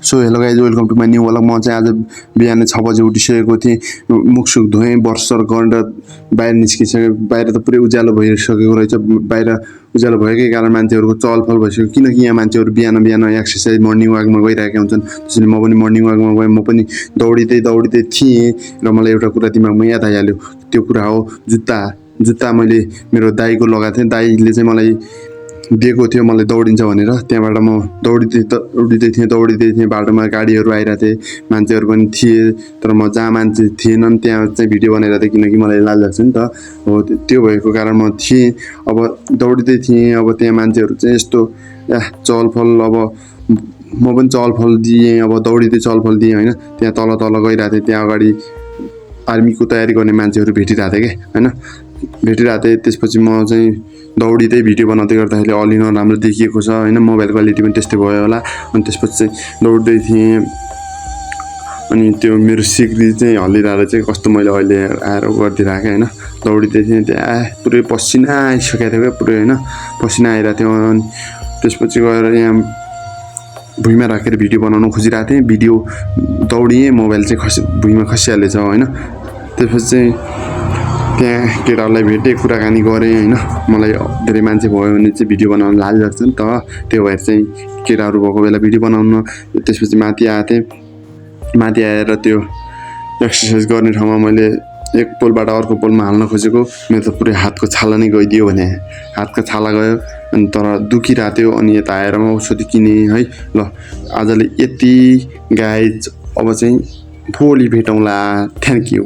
So hello guys welcome to my new vlog. म चाहिँ आज बिहान 6 बजे उठिसकेको थिएँ, मुखसुख धोएँ, ब्रसर गरेर बाहिर निस्किसकेँ। बाहिर त पुरै उज्यालो भइसकेको रहेछ। बाहिर उज्यालो भएकै कारण मान्छेहरूको चहलपहल भइसक्यो, किनकि यहाँ मान्छेहरू बिहान बिहान एक्सर्साइज मर्निङ वाकमा गइरहेका हुन्छन्। त्यसैले म पनि मर्निङ वाकमा गएँ। म पनि दौडिँदै थिएँ र मलाई एउटा कुरा दिमागमा याद आइहाल्यो। त्यो कुरा हो जुत्ता मैले मेरो दाइको लगाएको थिएँ। दाइले चाहिँ मलाई दिएको थियो मलाई दौडिन्छ भनेर। त्यहाँबाट म दौडिँदै थिएँ। बाटोमा गाडीहरू आइरहेको थिए, मान्छेहरू पनि थिए, तर म जहाँ मान्छे थिएनन् त्यहाँ चाहिँ भिडियो बनाइरहेको थिएँ, किनकि मलाई लाज लाग्छ नि त। हो त्यो भएको कारण म थिएँ। अब दौडिँदै थिएँ। अब त्यहाँ मान्छेहरू चाहिँ यस्तो चहलपहल, अब म पनि चहलपहल दिएँ। अब दौडिँदै चहलपहल दिएँ होइन। त्यहाँ तल गइरहेको थिएँ। त्यहाँ अगाडि आर्मीको तयारी गर्ने मान्छेहरू भेटिरहेको थिएँ क्या होइन, भेटिरहेको थिएँ। त्यसपछि म चाहिँ दौडिँदै भिडियो बनाउँदै गर्दाखेरि अलि नराम्रो देखिएको छ होइन, मोबाइल क्वालिटी पनि त्यस्तै भयो होला। अनि त्यसपछि चाहिँ दौड्दै थिएँ। अनि त्यो मेरो सिक्री चाहिँ हल्लिरहेर चाहिँ कस्तो मैले अहिले आएर गरिदिइराखेँ होइन। दौडिँदै थिएँ, त्यहाँ पुरै पसिना आइसकेको थियो क्या, पुरै होइन पसिना आइरहेको थियो। अनि त्यसपछि गएर यहाँ भुइँमा राखेर भिडियो बनाउनु खोजिरहेको थिएँ। भिडियो दौडिएँ, मोबाइल चाहिँ भुइँमा खसिहालेछ होइन। त्यसपछि चाहिँ त्यहाँ केटाहरूलाई भेटेँ, कुराकानी गरेँ होइन। मलाई धेरै मान्छे भयो भने चाहिँ भिडियो बनाउन लाज लाग्छ नि त, त्यो भएर चाहिँ केटाहरू भएको बेला भिडियो बनाउन। त्यसपछि माथि आएको थिएँ। माथि आएर त्यो एक्सर्साइज गर्ने ठाउँमा मैले एक पोलबाट अर्को पोलमा हाल्न खोजेको, मेरो त पुरै हातको छाला नै गइदियो भने, हातको छाला गयो। अनि तर दुखिरहेको थियो। अनि यता आएर म औषधि किनेँ है। ल आजले यति गाइज, अब चाहिँ भोलि भेटौँला। Thank you.